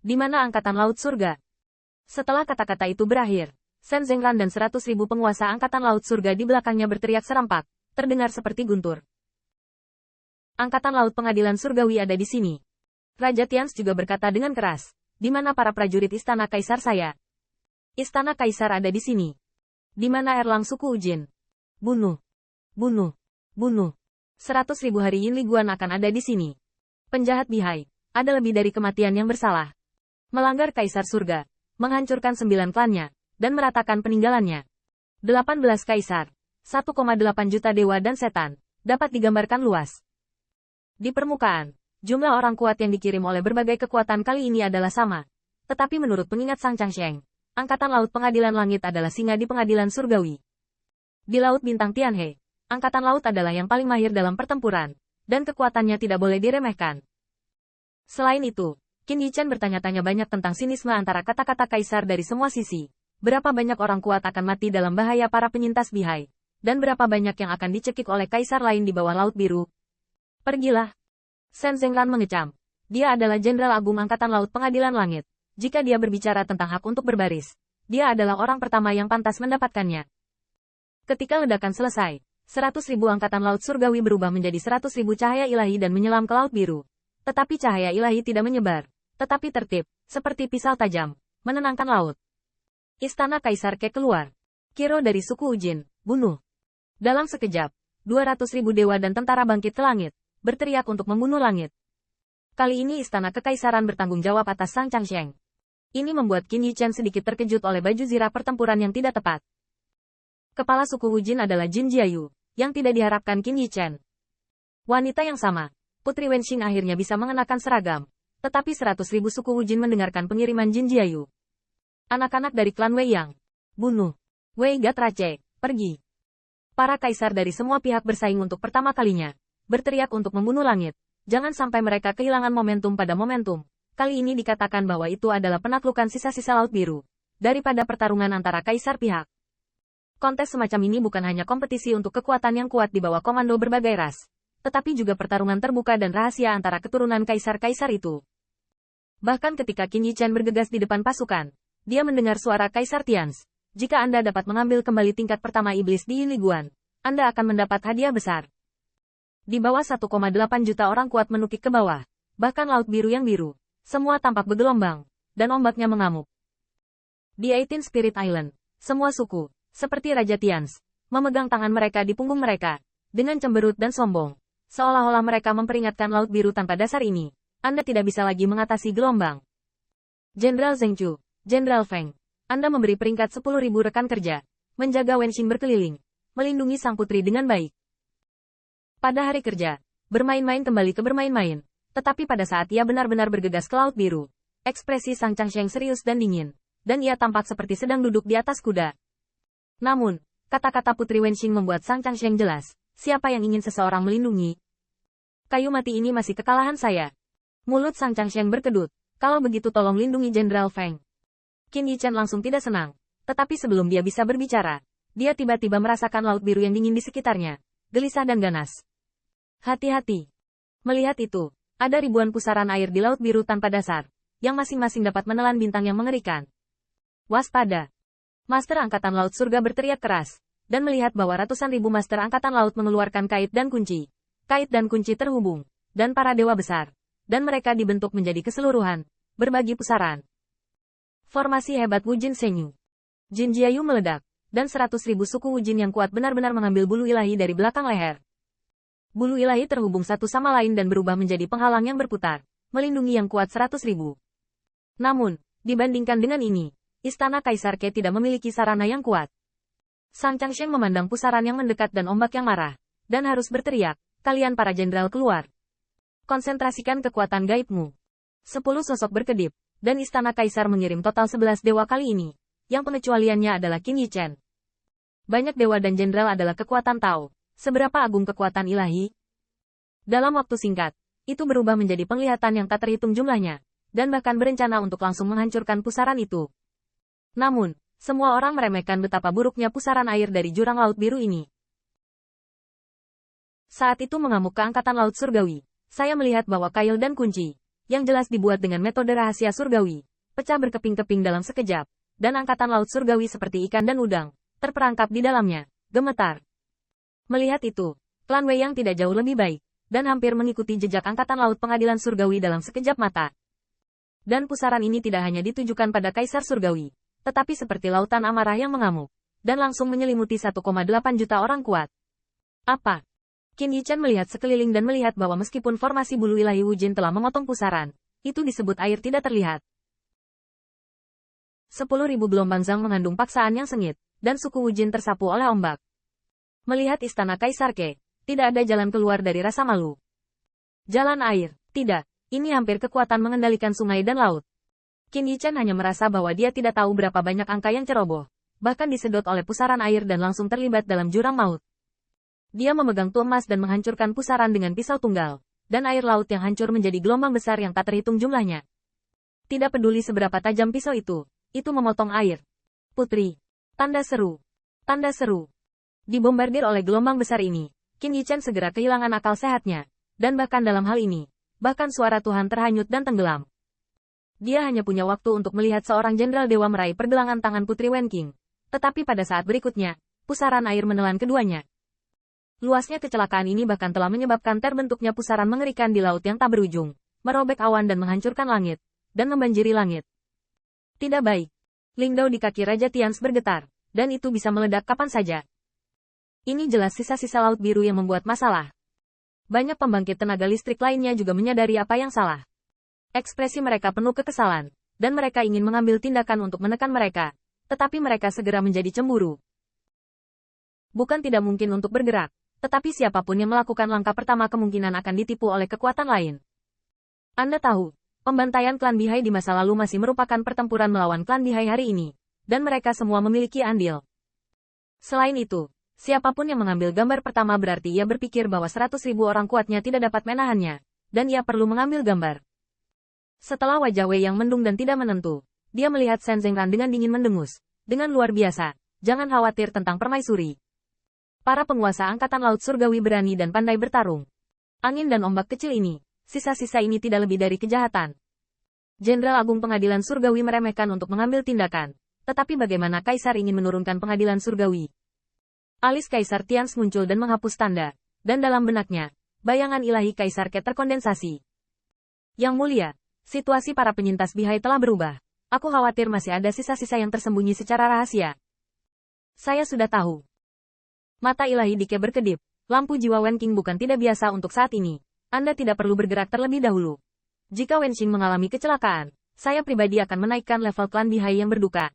Di mana Angkatan Laut Surga? Setelah kata-kata itu berakhir, Shen Zengran dan 100.000 penguasa Angkatan Laut Surga di belakangnya berteriak serempak, terdengar seperti guntur. Angkatan Laut Pengadilan Surgawi ada di sini. Raja Tians juga berkata dengan keras, di mana para prajurit Istana Kaisar saya? Istana Kaisar ada di sini. Di mana Erlang suku Ujin? Bunuh. Bunuh. Bunuh. 100.000 hari Yin Liguan akan ada di sini. Penjahat bihai, ada lebih dari kematian yang bersalah. Melanggar Kaisar Surga, menghancurkan 9 klannya, dan meratakan peninggalannya. 18 kaisar, 1,8 juta dewa dan setan, dapat digambarkan luas. Di permukaan, jumlah orang kuat yang dikirim oleh berbagai kekuatan kali ini adalah sama. Tetapi menurut pengingat Sang Changsheng, Angkatan Laut Pengadilan Langit adalah singa di Pengadilan Surgawi. Di Laut Bintang Tianhe, Angkatan Laut adalah yang paling mahir dalam pertempuran, dan kekuatannya tidak boleh diremehkan. Selain itu, Qin Yichen bertanya-tanya banyak tentang sinisme antara kata-kata kaisar dari semua sisi. Berapa banyak orang kuat akan mati dalam bahaya para penyintas bihai, dan berapa banyak yang akan dicekik oleh kaisar lain di bawah Laut Biru. Pergilah. Shen Zengran mengecam. Dia adalah Jenderal Agung Angkatan Laut Pengadilan Langit. Jika dia berbicara tentang hak untuk berbaris, dia adalah orang pertama yang pantas mendapatkannya. Ketika ledakan selesai, 100.000 Angkatan Laut Surgawi berubah menjadi 100.000 cahaya ilahi dan menyelam ke Laut Biru. Tetapi cahaya ilahi tidak menyebar, tetapi tertib, seperti pisau tajam, menenangkan laut. Istana Kaisar Ke keluar. Kiro dari suku Ujin, bunuh. Dalam sekejap, 200.000 dewa dan tentara bangkit ke langit, berteriak untuk membunuh langit. Kali ini Istana Kekaisaran bertanggung jawab atas Sang Changsheng. Ini membuat Qin Yichen sedikit terkejut oleh baju zirah pertempuran yang tidak tepat. Kepala suku Ujin adalah Jin Jiayu, yang tidak diharapkan Qin Yichen. Wanita yang sama, Putri Wenxing akhirnya bisa mengenakan seragam, tetapi 100.000 suku Ujin mendengarkan pengiriman Jin Jiayu. Anak-anak dari klan Wei Yang, bunuh. Wei Gatrace, pergi. Para kaisar dari semua pihak bersaing untuk pertama kalinya, berteriak untuk membunuh langit. Jangan sampai mereka kehilangan momentum pada momentum. Kali ini dikatakan bahwa itu adalah penaklukan sisa-sisa Laut Biru, daripada pertarungan antara kaisar pihak. Kontes semacam ini bukan hanya kompetisi untuk kekuatan yang kuat di bawah komando berbagai ras, tetapi juga pertarungan terbuka dan rahasia antara keturunan kaisar-kaisar itu. Bahkan ketika Qin Yichen bergegas di depan pasukan, dia mendengar suara Kaisar Tians. Jika Anda dapat mengambil kembali tingkat pertama iblis di Yin Liguan, Anda akan mendapat hadiah besar. Di bawah 1,8 juta orang kuat menukik ke bawah, bahkan Laut Biru yang biru, semua tampak bergelombang, dan ombaknya mengamuk. Di 18 Spirit Island, semua suku, seperti Raja Tians, memegang tangan mereka di punggung mereka, dengan cemberut dan sombong, seolah-olah mereka memperingatkan Laut Biru tanpa dasar ini. Anda tidak bisa lagi mengatasi gelombang. Jenderal Zheng Chu, Jenderal Feng, Anda memberi peringkat 10.000 rekan kerja, menjaga Wenxing berkeliling, melindungi sang putri dengan baik. Pada hari kerja, bermain-main kembali ke bermain-main, tetapi pada saat ia benar-benar bergegas ke Laut Biru, ekspresi Sang Changsheng serius dan dingin, dan ia tampak seperti sedang duduk di atas kuda. Namun, kata-kata Putri Wenxing membuat Sang Changsheng jelas, siapa yang ingin seseorang melindungi? Kayu mati ini masih kekalahan saya. Mulut Sang Changsheng berkedut, kalau begitu tolong lindungi Jenderal Feng. Qin Yichen langsung tidak senang, tetapi sebelum dia bisa berbicara, dia tiba-tiba merasakan Laut Biru yang dingin di sekitarnya, gelisah dan ganas. Hati-hati. Melihat itu, ada ribuan pusaran air di Laut Biru tanpa dasar, yang masing-masing dapat menelan bintang yang mengerikan. Waspada. Master Angkatan Laut Surga berteriak keras, dan melihat bahwa ratusan ribu Master Angkatan Laut mengeluarkan kait dan kunci. Kait dan kunci terhubung, dan para dewa besar, dan mereka dibentuk menjadi keseluruhan, berbagi pusaran. Formasi hebat Wujin Senyu. Jin Jiayu meledak, dan 100.000 suku Wujin yang kuat benar-benar mengambil bulu ilahi dari belakang leher. Bulu ilahi terhubung satu sama lain dan berubah menjadi penghalang yang berputar, melindungi yang kuat 100.000. Namun, dibandingkan dengan ini, Istana Kaisar Ke tidak memiliki sarana yang kuat. Sang Changsheng memandang pusaran yang mendekat dan ombak yang marah, dan harus berteriak, kalian para jenderal keluar. Konsentrasikan kekuatan gaibmu. 10 sosok berkedip, dan Istana Kaisar mengirim total 11 dewa kali ini, yang pengecualiannya adalah Qin Yichen. Banyak dewa dan jenderal adalah kekuatan Tao. Seberapa agung kekuatan ilahi? Dalam waktu singkat, itu berubah menjadi penglihatan yang tak terhitung jumlahnya, dan bahkan berencana untuk langsung menghancurkan pusaran itu. Namun, semua orang meremehkan betapa buruknya pusaran air dari jurang Laut Biru ini. Saat itu mengamuk ke Angkatan Laut Surgawi, saya melihat bahwa kail dan kunci, yang jelas dibuat dengan metode rahasia surgawi, pecah berkeping-keping dalam sekejap, dan angkatan laut surgawi seperti ikan dan udang, terperangkap di dalamnya, gemetar. Melihat itu, klan Wei yang tidak jauh lebih baik, dan hampir mengikuti jejak angkatan laut pengadilan surgawi dalam sekejap mata. Dan pusaran ini tidak hanya ditujukan pada Kaisar Surgawi, tetapi seperti lautan amarah yang mengamuk, dan langsung menyelimuti 1,8 juta orang kuat. Apa? Qin Yichen melihat sekeliling dan melihat bahwa meskipun formasi bulu ilahi Wujin telah memotong pusaran, itu disebut air tidak terlihat. 10.000 gelombang Zhang mengandung paksaan yang sengit, dan suku Wujin tersapu oleh ombak. Melihat istana Kaisar Ke, tidak ada jalan keluar dari rasa malu. Jalan air, tidak. Ini hampir kekuatan mengendalikan sungai dan laut. Qin Yichen hanya merasa bahwa dia tidak tahu berapa banyak angka yang ceroboh, bahkan disedot oleh pusaran air dan langsung terlibat dalam jurang maut. Dia memegang tuas emas dan menghancurkan pusaran dengan pisau tunggal, dan air laut yang hancur menjadi gelombang besar yang tak terhitung jumlahnya. Tidak peduli seberapa tajam pisau itu memotong air. Putri. Tanda seru. Tanda seru. Dibombardir oleh gelombang besar ini, Qin Yichen segera kehilangan akal sehatnya, dan bahkan dalam hal ini, bahkan suara Tuhan terhanyut dan tenggelam. Dia hanya punya waktu untuk melihat seorang jenderal dewa meraih pergelangan tangan Putri Wenqing. Tetapi pada saat berikutnya, pusaran air menelan keduanya. Luasnya kecelakaan ini bahkan telah menyebabkan terbentuknya pusaran mengerikan di laut yang tak berujung, merobek awan dan menghancurkan langit, dan membanjiri langit. Tidak baik. Lingdao di kaki Raja Tians bergetar, dan itu bisa meledak kapan saja. Ini jelas sisa-sisa laut biru yang membuat masalah. Banyak pembangkit tenaga listrik lainnya juga menyadari apa yang salah. Ekspresi mereka penuh kekesalan, dan mereka ingin mengambil tindakan untuk menekan mereka, tetapi mereka segera menjadi cemburu. Bukan tidak mungkin untuk bergerak, tetapi siapapun yang melakukan langkah pertama kemungkinan akan ditipu oleh kekuatan lain. Anda tahu, pembantaian klan Bihai di masa lalu masih merupakan pertempuran melawan klan Bihai hari ini, dan mereka semua memiliki andil. Selain itu, siapapun yang mengambil gambar pertama berarti ia berpikir bahwa 100.000 orang kuatnya tidak dapat menahannya, dan ia perlu mengambil gambar. Setelah wajah Wei yang mendung dan tidak menentu, dia melihat Shen Zengran dengan dingin mendengus. Dengan luar biasa, jangan khawatir tentang permaisuri. Para penguasa angkatan laut surgawi berani dan pandai bertarung. Angin dan ombak kecil ini, sisa-sisa ini tidak lebih dari kejahatan. Jenderal Agung Pengadilan Surgawi meremehkan untuk mengambil tindakan, tetapi bagaimana Kaisar ingin menurunkan pengadilan surgawi? Alis Kaisar Tians muncul dan menghapus tanda, dan dalam benaknya, bayangan ilahi Kaisar Ke terkondensasi. Yang mulia, situasi para penyintas Bihai telah berubah. Aku khawatir masih ada sisa-sisa yang tersembunyi secara rahasia. Saya sudah tahu. Mata ilahi Dike berkedip, lampu jiwa Wenqing bukan tidak biasa untuk saat ini. Anda tidak perlu bergerak terlebih dahulu. Jika Wenqing mengalami kecelakaan, saya pribadi akan menaikkan level klan Bihai yang berduka,